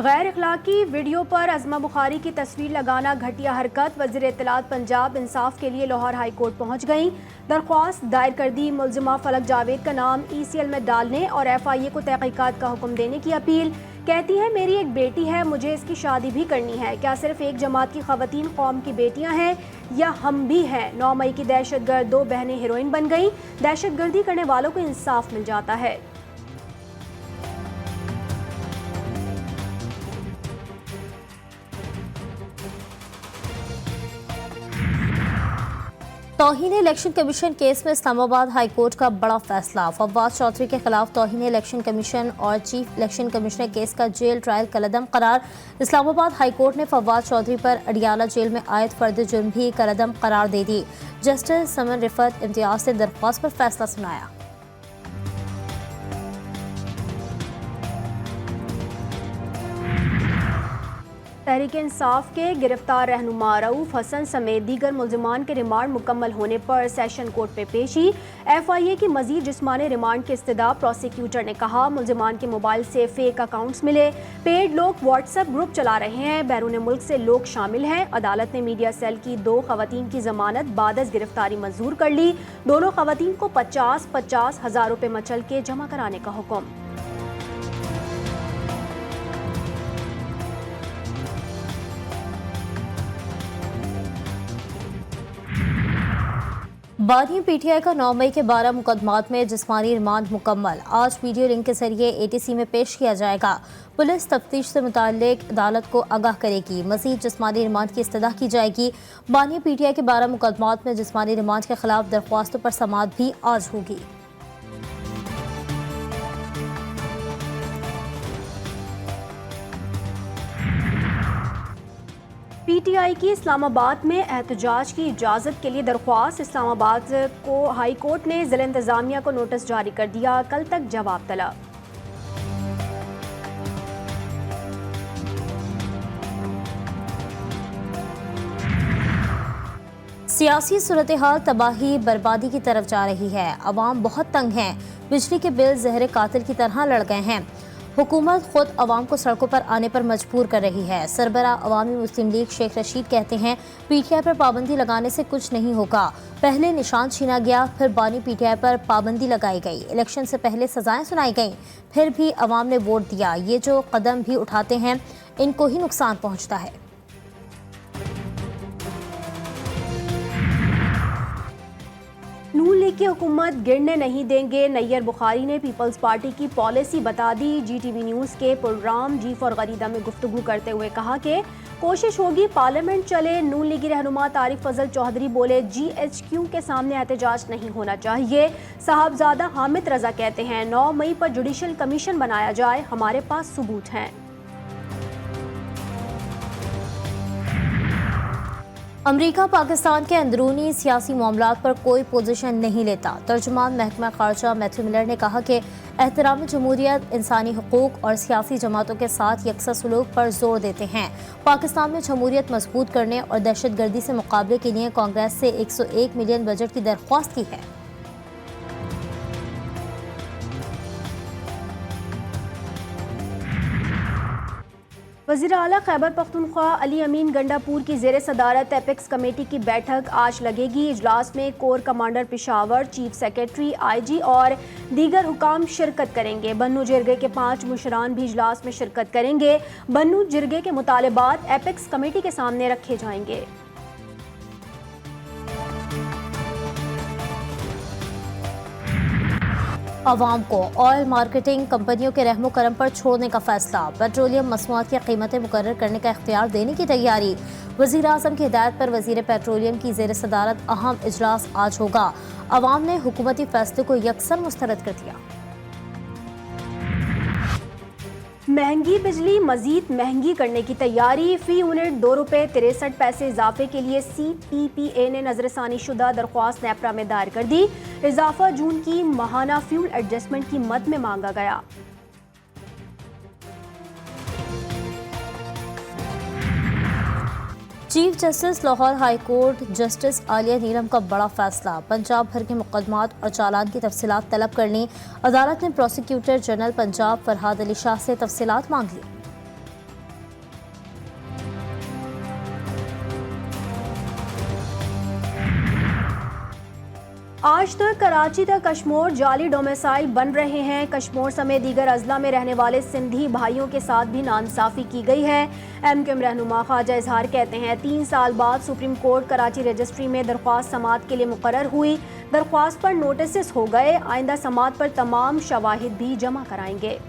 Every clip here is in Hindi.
गैर अखलाकी वीडियो पर अज़मा बुखारी की तस्वीर लगाना घटिया हरकत। वज़ीर इत्तलात पंजाब इंसाफ के लिए लाहौर हाई कोर्ट पहुँच गई। दरख्वास्त दायर कर दी। मुल्ज़िमा फलक जावेद का नाम ECL में डालने और FIA को तहकीकात का हुक्म देने की अपील। कहती है मेरी एक बेटी है, मुझे इसकी शादी भी करनी है। क्या सिर्फ एक जमात की ख़वातीन कौम की बेटियां हैं या हम भी हैं? 9 मई की दहशतगर्द 2 बहनें हीरोइन बन गईं। दहशतगर्दी करने वालों को इंसाफ मिल जाता है। तौहीन इलेक्शन कमीशन केस में इस्लामाबाद हाई कोर्ट का बड़ा फैसला। फवाद चौधरी के खिलाफ तौहीन इलेक्शन कमीशन और चीफ इलेक्शन कमिश्नर केस का जेल ट्रायल कलअदम करार। इस्लामाबाद हाई कोर्ट ने फवाद चौधरी पर अडियाला जेल में आयद फर्द जुर्म भी कलअदम करार दे दी। जस्टिस समन रिफत इम्तियाज ने दरख्वास्त पर फैसला सुनाया। तहरीक इंसाफ के गिरफ्तार रहनुमा रऊफ हसन समेत दीगर मुल्जिमान के रिमांड मुकम्मल होने पर सेशन कोर्ट में पेशी। FIA की मजीद जिस्मानी रिमांड की इस्तदा। प्रोसिक्यूटर ने कहा मुल्जिमान के मोबाइल से फेक अकाउंट्स मिले। पेड लोग व्हाट्सएप ग्रुप चला रहे हैं। बैरून मुल्क से लोग शामिल हैं। अदालत ने मीडिया सेल की 2 खवातीन की जमानत बादस गिरफ्तारी मंजूर कर ली। दोनों खवातीन को 50-50 हज़ार रुपये मचल के जमा कराने का हुक्म। बानी PTI का 9 मई के 12 मुकदमात में जिस्मानी रिमांड मुकम्मल। आज वीडियो लिंक के जरिए ATC में पेश किया जाएगा। पुलिस तफ्तीश से मुताल्लिक अदालत को आगाह करेगी। मजीद जिस्मानी रिमांड की इस्तदा की जाएगी। बानी PTI के 12 मुकदमात में जिस्मानी रिमांड के खिलाफ दरख्वास्तों पर समाअत भी आज होगी। PTI की इस्लामाबाद में एहतजाज की इजाज़त के लिए दरख्वास्त। इस्लामाबाद को हाई कोर्ट ने ज़िला इंतज़ामिया को नोटिस जारी कर दिया। कल तक जवाब तलब। सियासी सूरत हाल तबाही बर्बादी की तरफ जा रही है। अवाम बहुत तंग हैं। बिजली के बिल जहर कातिल की तरह लड़ गए हैं। हुकूमत खुद अवाम को सड़कों पर आने पर मजबूर कर रही है। सरबरा अवामी मुस्लिम लीग शेख रशीद कहते हैं PTI पर पाबंदी लगाने से कुछ नहीं होगा। पहले निशान छीना गया, फिर बानी PTI पर पाबंदी लगाई गई। इलेक्शन से पहले सजाएं सुनाई गईं, फिर भी अवाम ने वोट दिया। ये जो कदम भी उठाते हैं इनको ही नुकसान पहुँचता है। नून लीग की हुकूमत गिरने नहीं देंगे। नैयर बुखारी ने पीपल्स पार्टी की पॉलिसी बता दी। GTV न्यूज़ के प्रोग्राम जी फॉर गरीदा में गुफ्तगू करते हुए कहा कि कोशिश होगी पार्लियामेंट चले। नून लीगी रहनुमा तारिक फजल चौधरी बोले GHQ के सामने एहतजाज नहीं होना चाहिए। साहबजादा हामिद रजा कहते हैं 9 मई पर जुडिशल कमीशन बनाया जाए, हमारे पास सबूत हैं। अमरीका पाकिस्तान के अंदरूनी सियासी मामलात पर कोई पोजीशन नहीं लेता। तर्जुमान महकमा खारजा मैथ्यू मिलर ने कहा कि एहतराम जमहूरियत, इंसानी हुकूक और सियासी जमातों के साथ यकसा सलूक पर जोर देते हैं। पाकिस्तान में जमहूरियत मजबूत करने और दहशतगर्दी से मुकाबले के लिए कांग्रेस से 101 मिलियन बजट की दरख्वास्त की है। वज़ीर आला खैबर पख्तूनख्वा अली अमीन गंडापुर की ज़ेर सदारत एपेक्स कमेटी की बैठक आज लगेगी। इजलास में core commander Peshawar, chief secretary, IG और दीगर हुकाम शिरकत करेंगे। बन्नू जिरगे के 5 मुशरान भी इजलास में शिरकत करेंगे। बन्नू जिरगे के मुतालबात एपेक्स कमेटी के सामने रखे जाएंगे। अवाम को ऑयल मार्केटिंग कंपनियों के रहमो करम पर छोड़ने का फैसला। पेट्रोलियम मसनूआत की कीमतें मुकर्रर करने का इख्तियार देने की तैयारी। वज़ीर आज़म की हिदायत पर वज़ीर पेट्रोलियम की ज़ेर सदारत अहम इजलास आज होगा। अवाम ने हुकूमती फैसले को यकसर मुस्तरद कर दिया। महंगी बिजली मजीद महंगी करने की तैयारी। फी यूनिट 2 रुपये 63 पैसे इजाफे के लिए CPPA ने नजरसानी शुदा दरख्वास्त नेपरा में दायर कर दी। इजाफा जून की माहाना फ्यूल एडजस्टमेंट की मद में मांगा गया। Chief justice Lahore high court justice Aliya Neelam का बड़ा फैसला। पंजाब भर के मुकदमात और चालान की तफसीलात तलब करनी। अदालत ने प्रोसिक्यूटर जनरल पंजाब फरहाद अली शाह से तफसीलात मांग ली। आज तक कराची तक कश्मोर जाली डोमिसाइल बन रहे हैं। कश्मोर समेत दीगर अजला में रहने वाले सिंधी भाइयों के साथ भी नाइंसाफी की गई है। एमक्यूएम रहनुमा ख्वाजा इजहार कहते हैं 3 साल बाद सुप्रीम कोर्ट कराची रजिस्ट्री में दरख्वास्त समाअत के लिए मुकर्रर हुई। दरख्वास्त पर नोटिस हो गए। आइंदा समाअत पर तमाम शवाहिद भी जमा कराएंगे।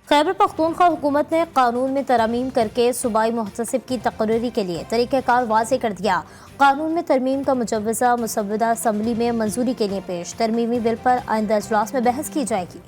खैबर पख्तूनख्वा हुकूमत ने कानून में तरमीम करके सूबाई मुहतसिब की तकर्री के लिए तरीक़ाकार वाज़ेह कर दिया। कानून में तरमीम का मुजव्वज़ा मुसव्वदा असम्बली में मंजूरी के लिए पेश। तरमीमी बिल पर आइंदा इजलास में बहस की जाएगी।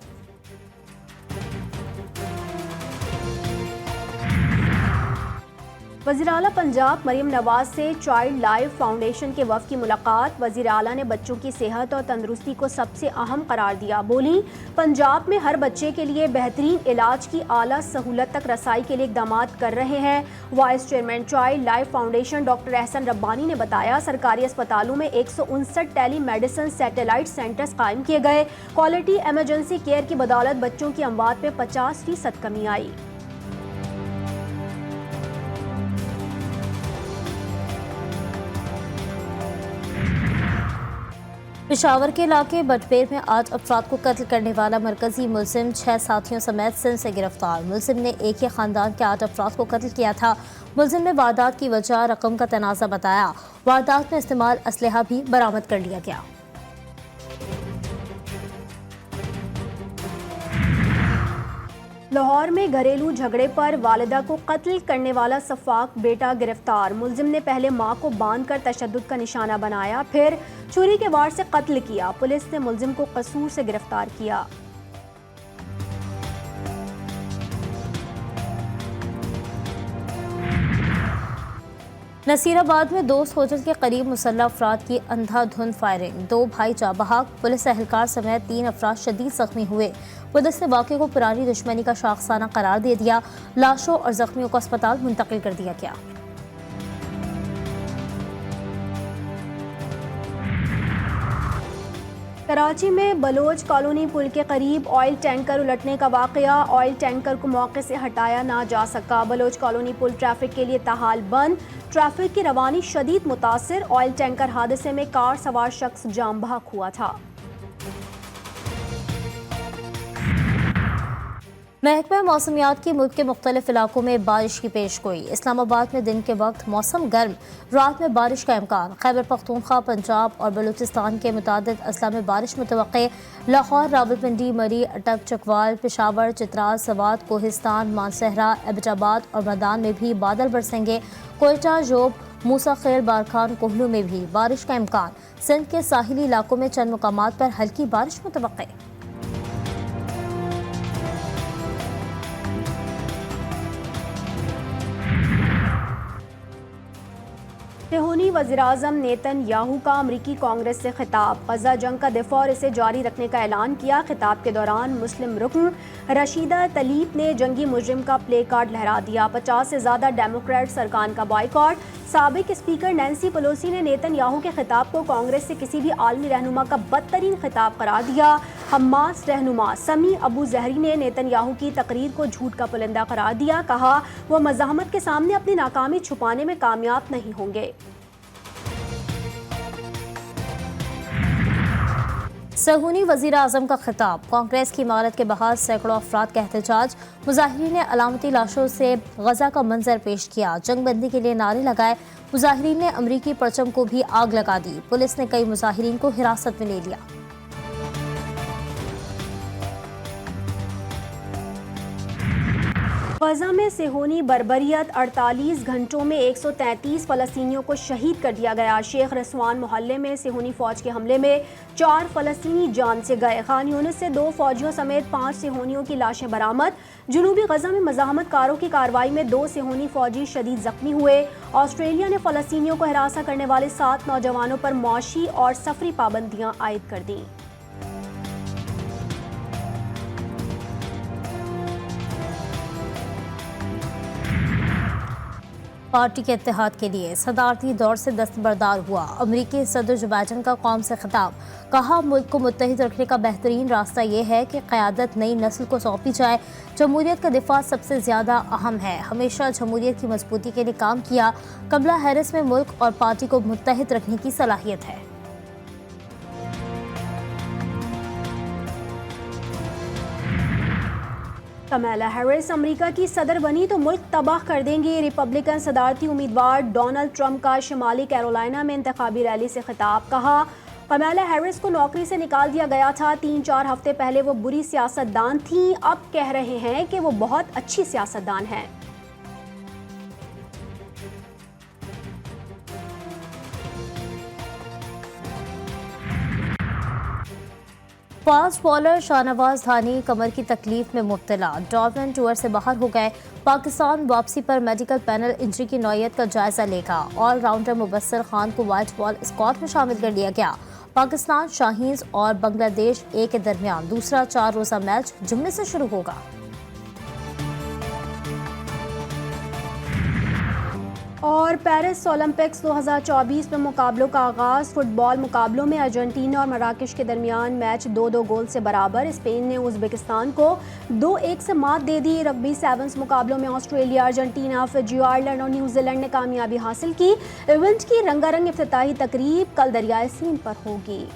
वज़ीर आला पंजाब मरीम नवाज से चाइल्ड लाइफ फाउंडेशन के वफ़द की मुलाकात। वज़ीर आला ने बच्चों की सेहत और तंदुरुस्ती को सबसे अहम करार दिया। बोली, पंजाब में हर बच्चे के लिए बेहतरीन इलाज की आला सहूलत तक रसाई के लिए इक़दाम कर रहे हैं। Vice chairman child life foundation doctor Ehsan Rabbani ने बताया, सरकारी अस्पतालों में 159 टेली मेडिसिन सैटेलाइट सेंटर्स कायम किए गए। क्वालिटी एमरजेंसी केयर की बदौलत बच्चों की अमवात में 50% कमी आई। पेशावर के इलाके बटपेर में आज अफराद को कत्ल करने वाला मरकजी मुलजिम 6 साथियों समेत सिंध से गिरफ्तार। मुलजिम ने एक ही खानदान के 8 अफराद को कत्ल किया था। मुलजिम ने वारदात की वजह रकम का तनाज़ा बताया। वारदात में इस्तेमाल असलहा भी बरामद कर लिया गया। लाहौर में घरेलू झगड़े पर वालिदा को कत्ल करने वाला सफाक बेटा गिरफ्तार। मुलजिम ने पहले मां को बांधकर तशद्दुद का निशाना बनाया, फिर छुरी के वार से कत्ल किया। पुलिस ने मुलजिम को कसूर से गिरफ्तार किया। नसीराबाद में 2 सोजन के करीब मुसल्लह अफराद की अंधाधुंध फायरिंग। 2 भाई जाँ बहक, पुलिस एहलकार समेत 3 अफराद शदीद जख्मी हुए। पुलिस ने वाक़े को पुरानी दुश्मनी का शाखसाना करार दे दिया। लाशों और जख्मियों को अस्पताल मुंतकिल कर दिया गया। कराची में बलोच कॉलोनी पुल के करीब ऑयल टैंकर उलटने का वाकया। ऑयल टैंकर को मौके से हटाया ना जा सका। बलोच कॉलोनी पुल ट्रैफिक के लिए ताहाल बंद। ट्रैफिक की रवानी शदीद मुतासिर। ऑयल टैंकर हादसे में कार सवार शख्स जाम बहक हुआ था। महकमा मौसमियात की मुल्क के मुख्तलिफ इलाकों में बारिश की पेशगोई। इस्लामाबाद में दिन के वक्त मौसम गर्म, रात में बारिश का इम्कान। खैबर पख्तूनख्वा, पंजाब और बलूचिस्तान के मुतादिद अजला में बारिश मुतवक्के। लाहौर, रावलपिंडी, मरी, अटक, चकवाल, पेशावर, चित्राल, सवात, कोहिस्तान, मानसहरा, एबटाबाद और मैदान में भी बादल बरसेंगे। कोयटा, जोब, मूसा खेल, बारखान, कोहलू में भी बारिश का इम्कान। सिंध के साहिली इलाकों में चंद मुकामात पर हल्की बारिश मुतवक्के। सेहूनी वज़ीर-ए-आज़म नेतन्याहू का अमरीकी कांग्रेस से खिताब। गजा जंग का दिफा और इसे जारी रखने का ऐलान किया। खिताब के दौरान मुस्लिम रुकन रशीदा तलीब ने जंगी मुजरिम का प्ले कार्ड लहरा दिया। 50 से ज़्यादा डेमोक्रेट सरकार का बॉयकॉट। साबिक स्पीकर नैन्सी पेलोसी ने नेतन्याहू के खिताब को कांग्रेस से किसी भी आलमी रहनुमा का बदतरीन खिताब करार दिया। हमास रहनुमा समी अबू जहरी ने नेतन्याहू की तकरीर को झूठ का पुलिंदा करार दिया। कहा, वो मज़ाहमत के सामने अपनी नाकामी छुपाने में कामयाब नहीं होंगे। सहूनी वज़ीर आज़म का खिताब। कांग्रेस की इमारत के बाहर सैकड़ों अफराद का एहतजाज। मुजाहिरीन ने अलामती लाशों से गजा का मंजर पेश किया। जंग बंदी के लिए नारे लगाए। मुजाहिरीन ने अमरीकी परचम को भी आग लगा दी। पुलिस ने कई मुजाहिरीन को हिरासत में ले लिया। गजा में सेहूनी बर्बरियत। 48 घंटों में 133 फ़लस्तीनियों को शहीद कर दिया गया। शेख रसवान मोहल्ले में सेहूनी फ़ौज के हमले में 4 फ़लस्तीनी जान से गए। खान यूनिस से 2 फ़ौजियों समेत 5 सेहूनियों की लाशें बरामद। जनूबी गजा में मज़ाहमत कारों की कार्रवाई में 2 सेहूनी फ़ौजी शदीद ज़ख्मी हुए। ऑस्ट्रेलिया ने फ़लस्तीनियों को हिरासत करने वाले 7 नौजवानों पर मुआशी और सफरी पाबंदियाँ आयद कर दी। पार्टी के इत्तेहाद के लिए सदारती दौर से दस्तबरदार हुआ। अमेरिकी सदर जो बाइडेन का कौम से खिताब, कहा मुल्क को मुत्तहिद रखने का बेहतरीन रास्ता ये है कि क़यादत नई नस्ल को सौंपी जाए। जमहूरियत का दिफा सबसे ज़्यादा अहम है, हमेशा जमहूरियत की मजबूती के लिए काम किया। कमला हैरिस में मुल्क और पार्टी को मुत्तहिद रखने की सलाहियत है। कमला हैरिस अमेरिका की सदर बनी तो मुल्क तबाह कर देंगी। रिपब्लिकन सदारती उम्मीदवार डोनाल्ड ट्रंप का शिमाली कैरोलिना में इंतखाबी रैली से खिताब, कहा कमला हैरिस को नौकरी से निकाल दिया गया था। 3-4 हफ्ते पहले वो बुरी सियासतदान थीं, अब कह रहे हैं कि वो बहुत अच्छी सियासतदान हैं। फास्ट बॉलर शाहनवाज धानी कमर की तकलीफ में मुब्तला, डॉल्फिन टूर से बाहर हो गए। पाकिस्तान वापसी पर मेडिकल पैनल इंजरी की नौयत का जायजा लेगा। ऑलराउंडर मुबस्सिर खान को वाइट बॉल स्क्वाड में शामिल कर लिया गया। पाकिस्तान शाहीन्स और बांग्लादेश ए के दरमियान दूसरा 4 रोज़ा मैच जुम्मे से शुरू होगा। और पेरिस ओलंपिक्स 2024 में मुकाबलों का आगाज़। फुटबॉल मुकाबलों में अर्जेंटीना और मराकश के दरमियान मैच 2-2 गोल से बराबर। स्पेन ने उज़्बेकिस्तान को 2-1 से मात दे दी। रग्बी सेवन्स मुकाबलों में ऑस्ट्रेलिया, अर्जेंटीना, फिजी, आयरलैंड और न्यूजीलैंड ने कामयाबी हासिल की। इवेंट की रंगारंग इफ्तिताही तकरीब कल दरियाए सीन पर होगी।